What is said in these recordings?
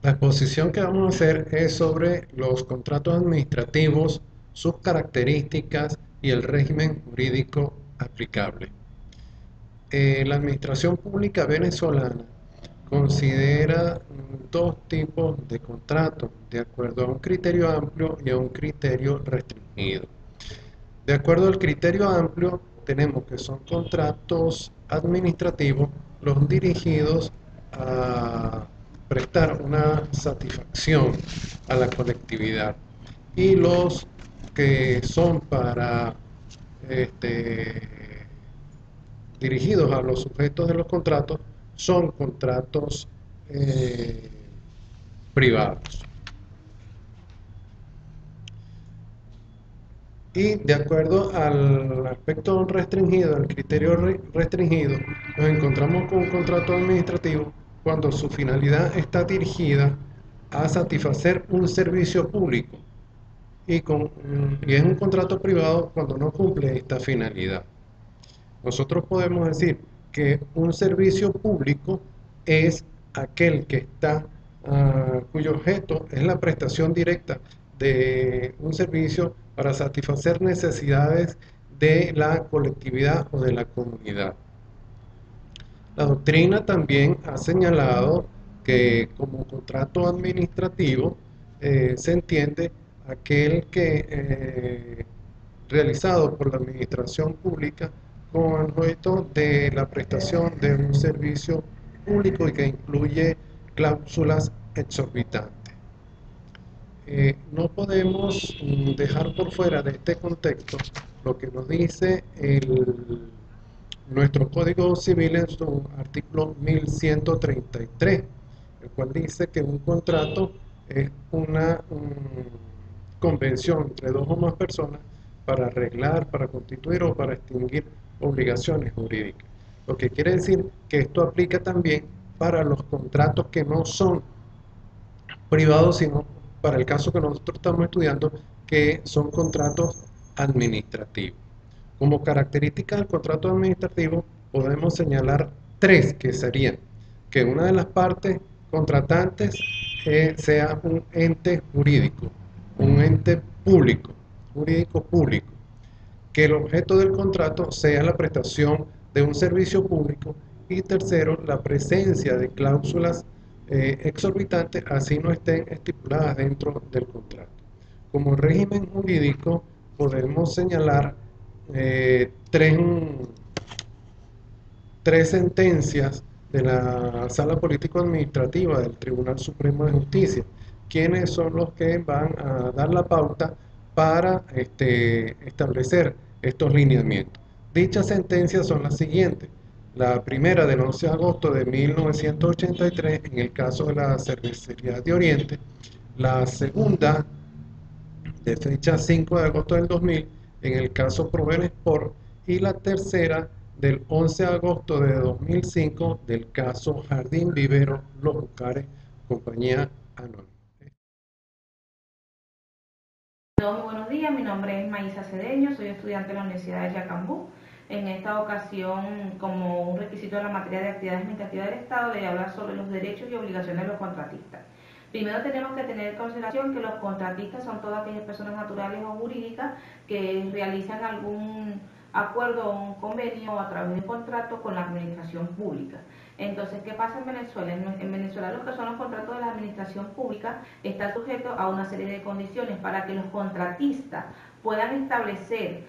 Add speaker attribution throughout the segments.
Speaker 1: La exposición que vamos a hacer es sobre los contratos administrativos, sus características y el régimen jurídico aplicable. La administración pública venezolana considera dos tipos de contratos de acuerdo a un criterio amplio y a un criterio restringido. De acuerdo al criterio amplio, tenemos que son contratos administrativos los dirigidos a prestar una satisfacción a la colectividad y los que son para dirigidos a los sujetos de los contratos son contratos eh, privados. Y de acuerdo al aspecto restringido, al criterio restringido, nos encontramos con un contrato administrativo cuando su finalidad está dirigida a satisfacer un servicio público y es un contrato privado cuando no cumple esta finalidad. Nosotros podemos decir que un servicio público es aquel que está, cuyo objeto es la prestación directa de un servicio para satisfacer necesidades de la colectividad o de la comunidad. La doctrina también ha señalado que como contrato administrativo se entiende aquel que realizado por la administración pública con objeto de la prestación de un servicio público y que incluye cláusulas exorbitantes. No podemos dejar por fuera de este contexto lo que nos dice nuestro Código Civil en su artículo 1133, el cual dice que un contrato es una convención entre dos o más personas para arreglar, para constituir o para extinguir obligaciones jurídicas. Lo que quiere decir que esto aplica también para los contratos que no son privados, sino para el caso que nosotros estamos estudiando, que son contratos administrativos. Como característica del contrato administrativo podemos señalar tres, que serían que una de las partes contratantes sea un ente jurídico, un ente público, jurídico público, que el objeto del contrato sea la prestación de un servicio público y tercero, la presencia de cláusulas exorbitantes, así no estén estipuladas dentro del contrato. Como régimen jurídico podemos señalar tres sentencias de la Sala Político-Administrativa del Tribunal Supremo de Justicia, quienes son los que van a dar la pauta para establecer estos lineamientos. Dichas sentencias son las siguientes. La primera del 11 de agosto de 1983 en el caso de la Cervecería de Oriente, la segunda de fecha 5 de agosto del 2000 en el caso Provensport y la tercera del 11 de agosto de 2005 del caso Jardín Vivero Los Bucares, compañía anónima.
Speaker 2: Muy buenos días, mi nombre es Maísa Cedeño, soy estudiante de la Universidad de Yacambú. En esta ocasión, como un requisito de la materia de actividades administrativas del Estado, voy a hablar sobre los derechos y obligaciones de los contratistas. Primero tenemos que tener en consideración que los contratistas son todas aquellas personas naturales o jurídicas que realizan algún acuerdo o un convenio a través de un contrato con la administración pública. Entonces, ¿qué pasa en Venezuela? En Venezuela lo que son los contratos de la administración pública están sujetos a una serie de condiciones para que los contratistas puedan establecer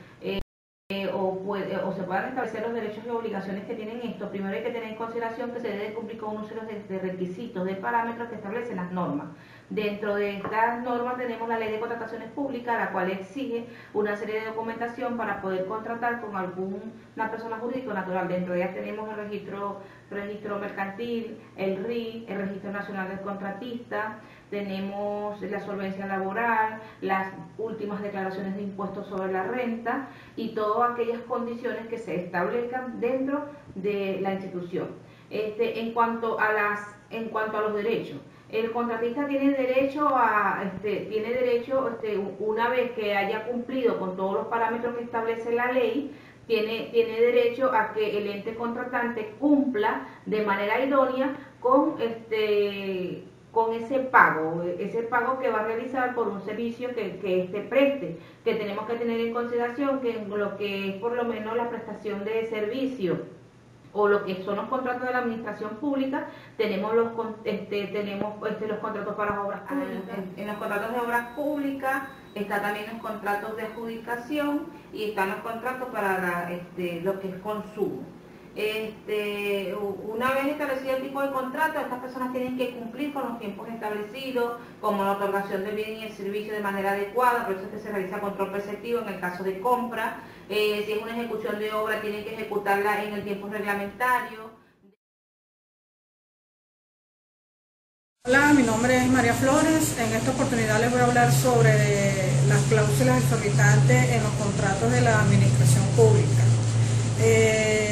Speaker 2: o se puedan establecer los derechos y obligaciones que tienen esto. Primero hay que tener en consideración que se debe cumplir con unos series de requisitos, de parámetros que establecen las normas. Dentro de estas normas tenemos la Ley de Contrataciones Públicas, la cual exige una serie de documentación para poder contratar con alguna persona jurídica o natural. Dentro de ellas tenemos el registro mercantil, el RI, el Registro Nacional del Contratista, tenemos la solvencia laboral, las últimas declaraciones de impuestos sobre la renta y todas aquellas condiciones que se establezcan dentro de la institución. En cuanto a los derechos, el contratista tiene derecho una vez que haya cumplido con todos los parámetros que establece la ley, tiene derecho a que el ente contratante cumpla de manera idónea con con ese pago que va a realizar por un servicio que éste preste, que tenemos que tener en consideración que en lo que es por lo menos la prestación de servicio o lo que son los contratos de la administración pública, tenemos los contratos para las obras públicas. En los contratos de obras públicas está también los contratos de adjudicación y están los contratos para lo que es consumo. Una vez establecido el tipo de contrato, estas personas tienen que cumplir con los tiempos establecidos, como la otorgación del bien y el servicio de manera adecuada, por eso es que se realiza control preceptivo en el caso de compra. Si es una ejecución de obra, tienen que ejecutarla en el tiempo reglamentario.
Speaker 3: Hola, mi nombre es María Flores. En esta oportunidad les voy a hablar sobre las cláusulas exorbitantes en los contratos de la administración pública.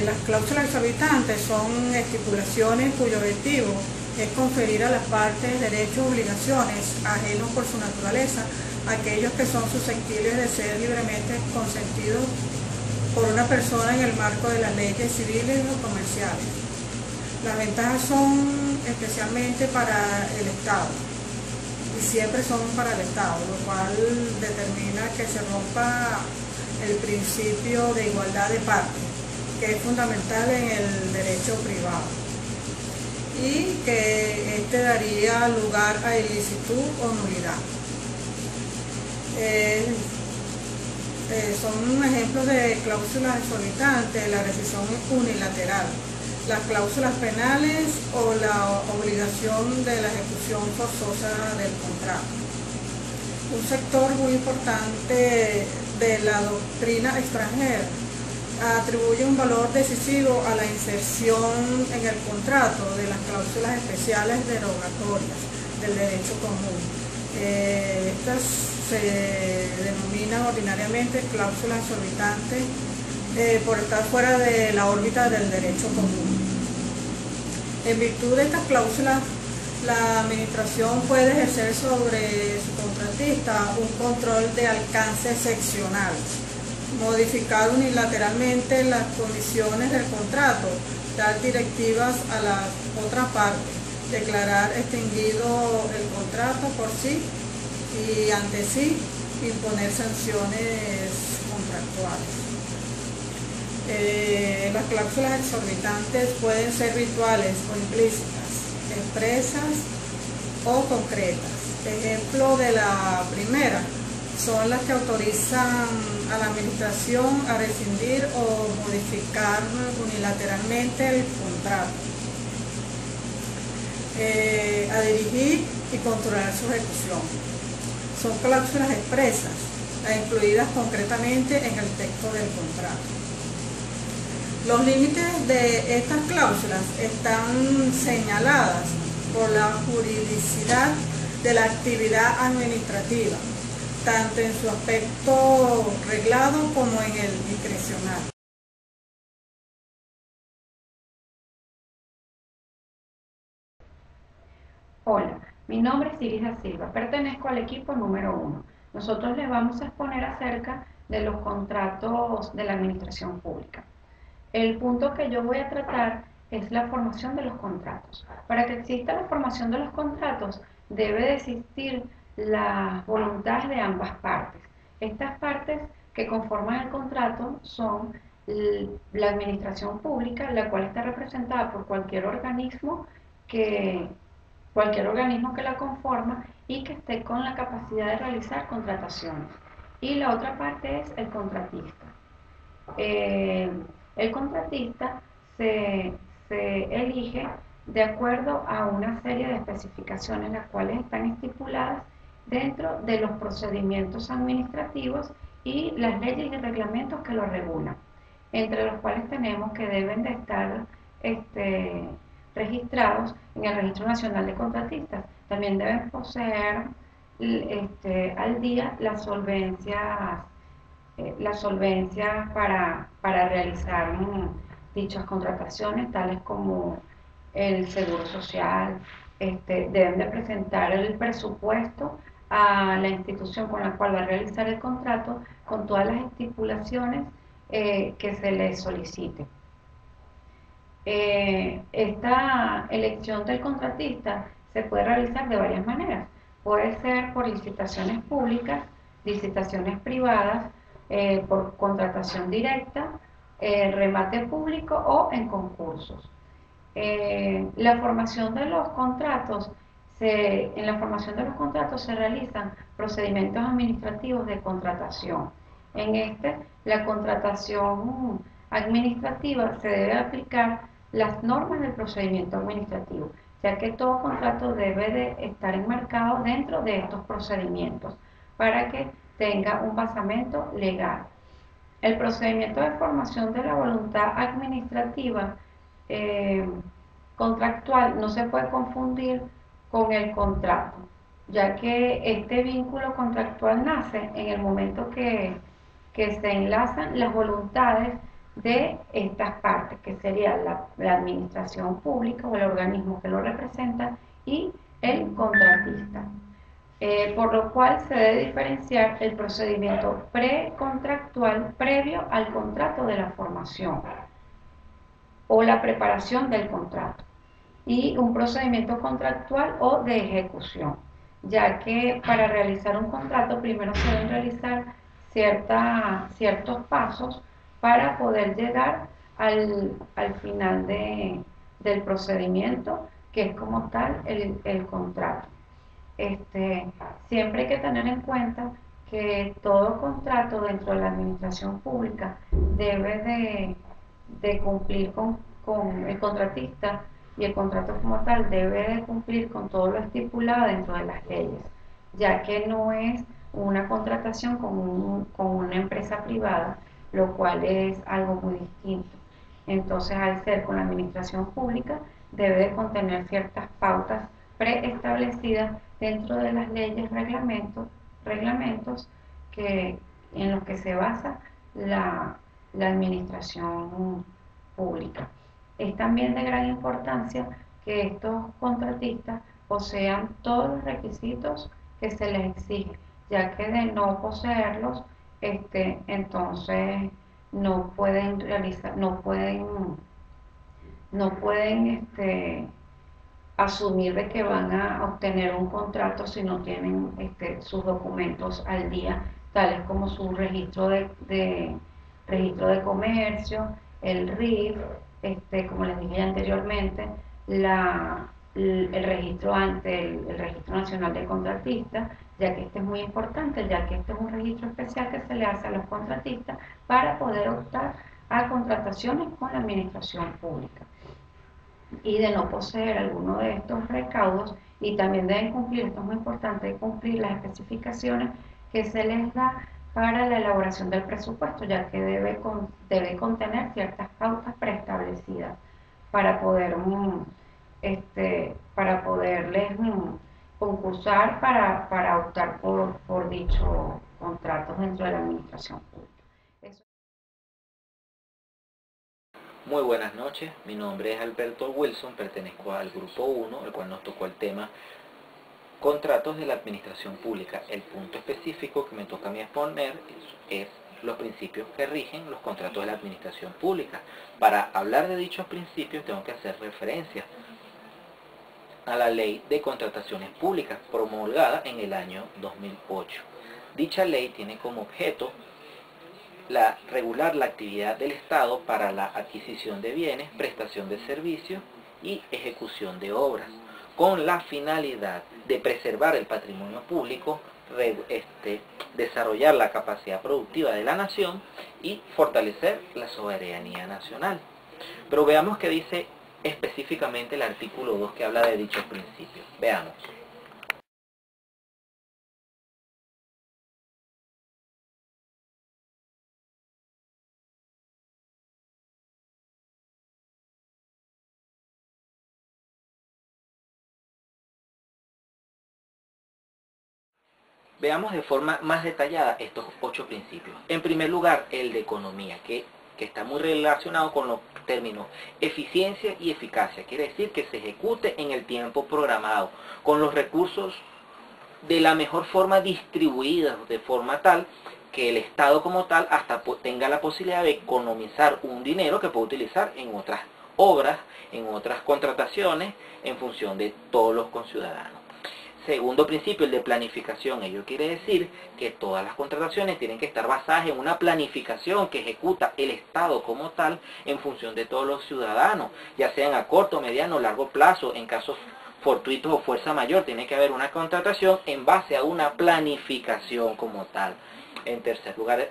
Speaker 3: Las cláusulas exorbitantes son estipulaciones cuyo objetivo es conferir a las partes derechos y obligaciones ajenos por su naturaleza, aquellos que son susceptibles de ser libremente consentidos por una persona en el marco de las leyes civiles o comerciales. Las ventajas son especialmente para el Estado y siempre son para el Estado, lo cual determina que se rompa el principio de igualdad de partes, que es fundamental en el derecho privado, y que este daría lugar a ilicitud o nulidad. Son ejemplos de cláusulas exorbitantes: la rescisión unilateral, las cláusulas penales o la obligación de la ejecución forzosa del contrato. Un sector muy importante de la doctrina extranjera atribuye un valor decisivo a la inserción en el contrato de las cláusulas especiales derogatorias del derecho común. Estas se denominan ordinariamente cláusulas exorbitantes por estar fuera de la órbita del derecho común. En virtud de estas cláusulas, la administración puede ejercer sobre su contratista un control de alcance excepcional, modificar unilateralmente las condiciones del contrato, dar directivas a la otra parte, declarar extinguido el contrato por sí y ante sí imponer sanciones contractuales. Las cláusulas exorbitantes pueden ser virtuales o implícitas, expresas o concretas. Ejemplo de la primera son las que autorizan a la administración a rescindir o modificar unilateralmente el contrato, a dirigir y controlar su ejecución. Son cláusulas expresas e incluidas concretamente en el texto del contrato. Los límites de estas cláusulas están señaladas por la juridicidad de la actividad administrativa, tanto en su aspecto reglado como en el discrecional.
Speaker 4: Hola, mi nombre es Iris da Silva, pertenezco al equipo número 1. Nosotros les vamos a exponer acerca de los contratos de la administración pública. El punto que yo voy a tratar es la formación de los contratos. Para que exista la formación de los contratos, debe de existir las voluntades de ambas partes. Estas partes que conforman el contrato son la administración pública, la cual está representada por cualquier organismo que la conforma y que esté con la capacidad de realizar contrataciones. Y la otra parte es el contratista. El contratista se elige de acuerdo a una serie de especificaciones, las cuales están estipuladas dentro de los procedimientos administrativos y las leyes y reglamentos que lo regulan, entre los cuales tenemos que deben de estar registrados en el Registro Nacional de Contratistas. También deben poseer al día las solvencias para realizar dichas contrataciones, tales como el seguro social. Deben de presentar el presupuesto a la institución con la cual va a realizar el contrato, con todas las estipulaciones que se les solicite. Esta elección del contratista se puede realizar de varias maneras. Puede ser por licitaciones públicas, licitaciones privadas, por contratación directa, remate público o en concursos. La formación de los contratos, en la formación de los contratos se realizan procedimientos administrativos de contratación. En la contratación administrativa se debe aplicar las normas del procedimiento administrativo, ya que todo contrato debe de estar enmarcado dentro de estos procedimientos para que tenga un basamento legal. El procedimiento de formación de la voluntad administrativa contractual no se puede confundir con el contrato, ya que este vínculo contractual nace en el momento que se enlazan las voluntades de estas partes, que sería la administración pública o el organismo que lo representa y el contratista. Por lo cual se debe diferenciar el procedimiento precontractual previo al contrato de la formación o la preparación del contrato y un procedimiento contractual o de ejecución, ya que para realizar un contrato primero se deben realizar ciertos pasos para poder llegar al final del procedimiento, que es como tal el contrato. Siempre hay que tener en cuenta que todo contrato dentro de la administración pública debe de cumplir con el contratista, y el contrato como tal debe de cumplir con todo lo estipulado dentro de las leyes, ya que no es una contratación con una empresa privada, lo cual es algo muy distinto. Entonces, al ser con la administración pública, debe de contener ciertas pautas preestablecidas dentro de las leyes, reglamentos en los que se basa la administración pública. Es también de gran importancia que estos contratistas posean todos los requisitos que se les exige, ya que de no poseerlos, entonces no pueden realizar, no pueden asumir de que van a obtener un contrato si no tienen sus documentos al día, tales como su registro registro de comercio, el RIF, como les dije anteriormente, el registro ante el Registro Nacional de Contratistas, ya que este es muy importante, ya que este es un registro especial que se le hace a los contratistas para poder optar a contrataciones con la administración pública. Y de no poseer alguno de estos recaudos, y también deben cumplir, esto es muy importante, cumplir las especificaciones que se les da para la elaboración del presupuesto, ya que debe contener ciertas pautas preestablecidas para poderles concursar para optar por dichos contratos dentro de la administración pública.
Speaker 5: Muy buenas noches, mi nombre es Alberto Wilson, pertenezco al grupo 1, el cual nos tocó el tema contratos de la administración pública. El punto específico que me toca a mí exponer es los principios que rigen los contratos de la administración pública. Para hablar de dichos principios tengo que hacer referencia a la Ley de Contrataciones Públicas, promulgada en el año 2008. Dicha ley tiene como objeto regular la actividad del Estado para la adquisición de bienes, prestación de servicios y ejecución de obras, con la finalidad de preservar el patrimonio público, desarrollar la capacidad productiva de la nación y fortalecer la soberanía nacional. Pero veamos qué dice específicamente el artículo 2 que habla de dichos principios. Veamos. Veamos de forma más detallada estos 8 principios. En primer lugar, el de economía, que está muy relacionado con los términos eficiencia y eficacia. Quiere decir que se ejecute en el tiempo programado, con los recursos de la mejor forma distribuidos, de forma tal que el Estado como tal hasta tenga la posibilidad de economizar un dinero que puede utilizar en otras obras, en otras contrataciones, en función de todos los conciudadanos. Segundo principio, el de planificación. Ello quiere decir que todas las contrataciones tienen que estar basadas en una planificación que ejecuta el Estado como tal en función de todos los ciudadanos, ya sean a corto, mediano o largo plazo. En casos fortuitos o fuerza mayor, tiene que haber una contratación en base a una planificación como tal. En tercer lugar,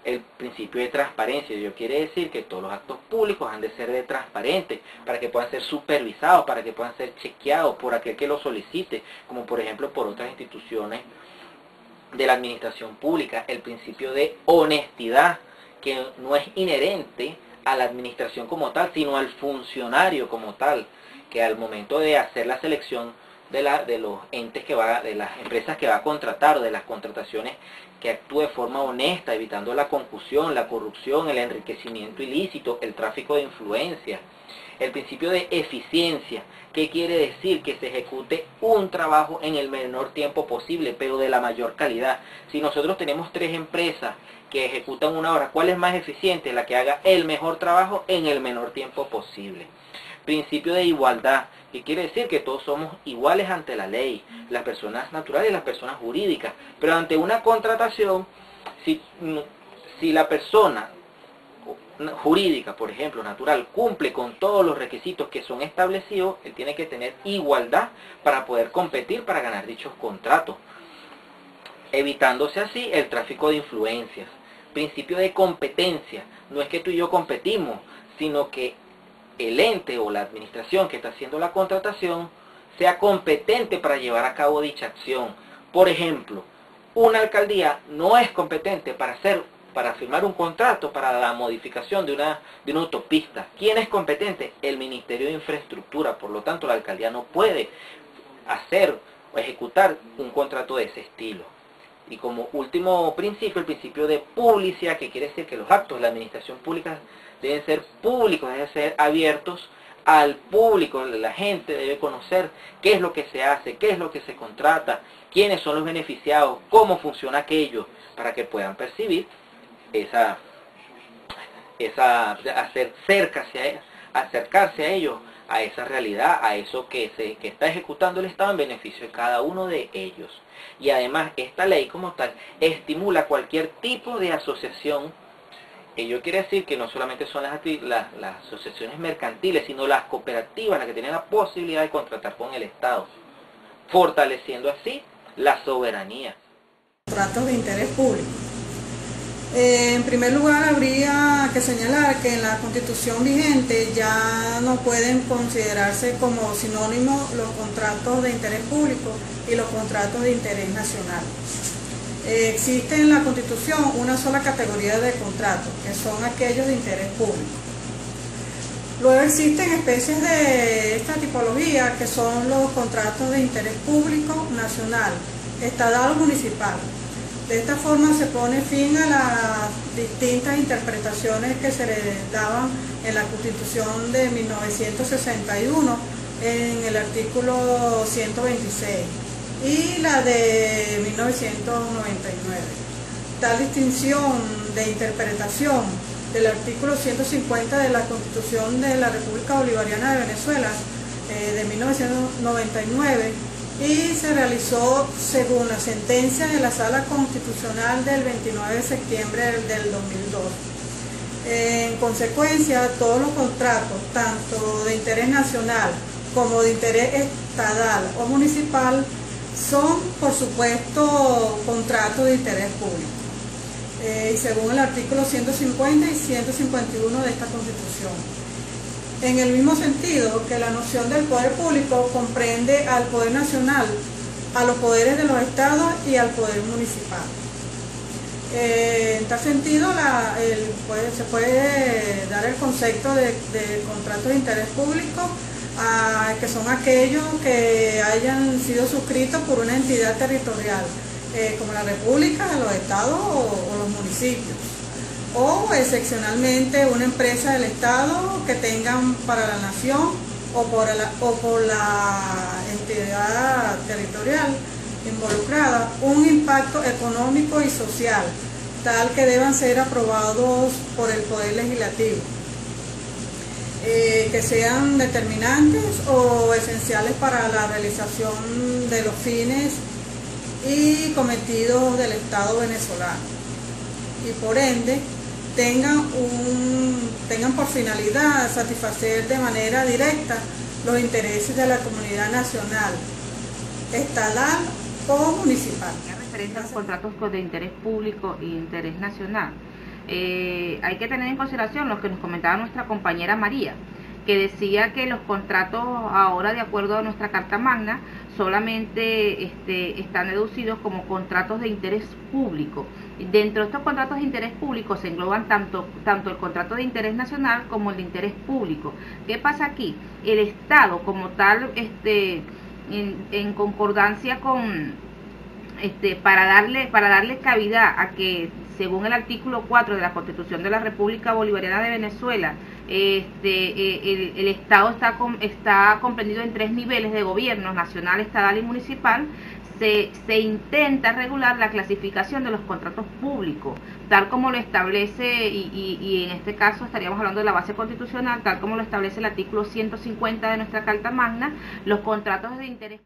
Speaker 5: el principio de transparencia. Ello quiere decir que todos los actos públicos han de ser de transparentes para que puedan ser supervisados, para que puedan ser chequeados por aquel que lo solicite, como por ejemplo por otras instituciones de la administración pública. El principio de honestidad, que no es inherente a la administración como tal, sino al funcionario como tal, que al momento de hacer la selección de los entes de las empresas que va a contratar o de las contrataciones, que actúe de forma honesta, evitando la concusión, la corrupción, el enriquecimiento ilícito, el tráfico de influencias. El principio de eficiencia, que quiere decir que se ejecute un trabajo en el menor tiempo posible, pero de la mayor calidad. Si nosotros tenemos 3 empresas que ejecutan una obra, ¿cuál es más eficiente? La que haga el mejor trabajo en el menor tiempo posible. Principio de igualdad, que quiere decir que todos somos iguales ante la ley, las personas naturales y las personas jurídicas, pero ante una contratación, si la persona jurídica, por ejemplo, natural, cumple con todos los requisitos que son establecidos, él tiene que tener igualdad para poder competir para ganar dichos contratos, evitándose así el tráfico de influencias. Principio de competencia, no es que tú y yo competimos, sino que el ente o la administración que está haciendo la contratación sea competente para llevar a cabo dicha acción. Por ejemplo, una alcaldía no es competente para firmar un contrato para la modificación de una autopista. ¿Quién es competente? El Ministerio de Infraestructura. Por lo tanto, la alcaldía no puede hacer o ejecutar un contrato de ese estilo. Y como último principio, el principio de publicidad, que quiere decir que los actos de la administración pública deben ser públicos, deben ser abiertos al público. La gente debe conocer qué es lo que se hace, qué es lo que se contrata, quiénes son los beneficiados, cómo funciona aquello, para que puedan percibir acercarse a ellos, a esa realidad, a eso que está ejecutando el Estado en beneficio de cada uno de ellos. Y además, esta ley como tal estimula cualquier tipo de asociación. Ello quiere decir que no solamente son las asociaciones mercantiles, sino las cooperativas las que tienen la posibilidad de contratar con el Estado, fortaleciendo así la soberanía.
Speaker 3: Contratos de interés público. En primer lugar, habría que señalar que en la Constitución vigente ya no pueden considerarse como sinónimos los contratos de interés público y los contratos de interés nacional. Existe en la Constitución una sola categoría de contratos, que son aquellos de interés público. Luego existen especies de esta tipología, que son los contratos de interés público nacional, estatal o municipal. De esta forma se pone fin a las distintas interpretaciones que se le daban en la Constitución de 1961, en el artículo 126. Y la de 1999. Tal distinción de interpretación del artículo 150 de la Constitución de la República Bolivariana de Venezuela de 1999 y se realizó según la sentencia de la Sala Constitucional del 29 de septiembre del 2002. En consecuencia, todos los contratos, tanto de interés nacional como de interés estatal o municipal, son, por supuesto, contratos de interés público, y según el artículo 150 y 151 de esta Constitución. En el mismo sentido que la noción del poder público comprende al poder nacional, a los poderes de los estados y al poder municipal. En tal sentido, se puede dar el concepto de contratos de interés público, que son aquellos que hayan sido suscritos por una entidad territorial, como la República, los estados o los municipios, o excepcionalmente una empresa del Estado que tengan para la nación o por la entidad territorial involucrada un impacto económico y social, tal que deban ser aprobados por el Poder Legislativo. que sean determinantes o esenciales para la realización de los fines y cometidos del Estado venezolano, y por ende tengan por finalidad satisfacer de manera directa los intereses de la comunidad nacional, estatal o municipal.
Speaker 2: En referencia a los contratos de interés público e interés nacional, hay que tener en consideración lo que nos comentaba nuestra compañera María, que decía que los contratos ahora, de acuerdo a nuestra Carta Magna, solamente están deducidos como contratos de interés público. Dentro de estos contratos de interés público se engloban tanto el contrato de interés nacional como el de interés público. ¿Qué pasa aquí? El Estado como tal, en concordancia con, para darle cavidad a que, según el artículo 4 de la Constitución de la República Bolivariana de Venezuela, el Estado está comprendido en 3 niveles de gobierno: nacional, estatal y municipal. Se intenta regular la clasificación de los contratos públicos, tal como lo establece, y en este caso estaríamos hablando de la base constitucional, tal como lo establece el artículo 150 de nuestra Carta Magna. Los contratos de interés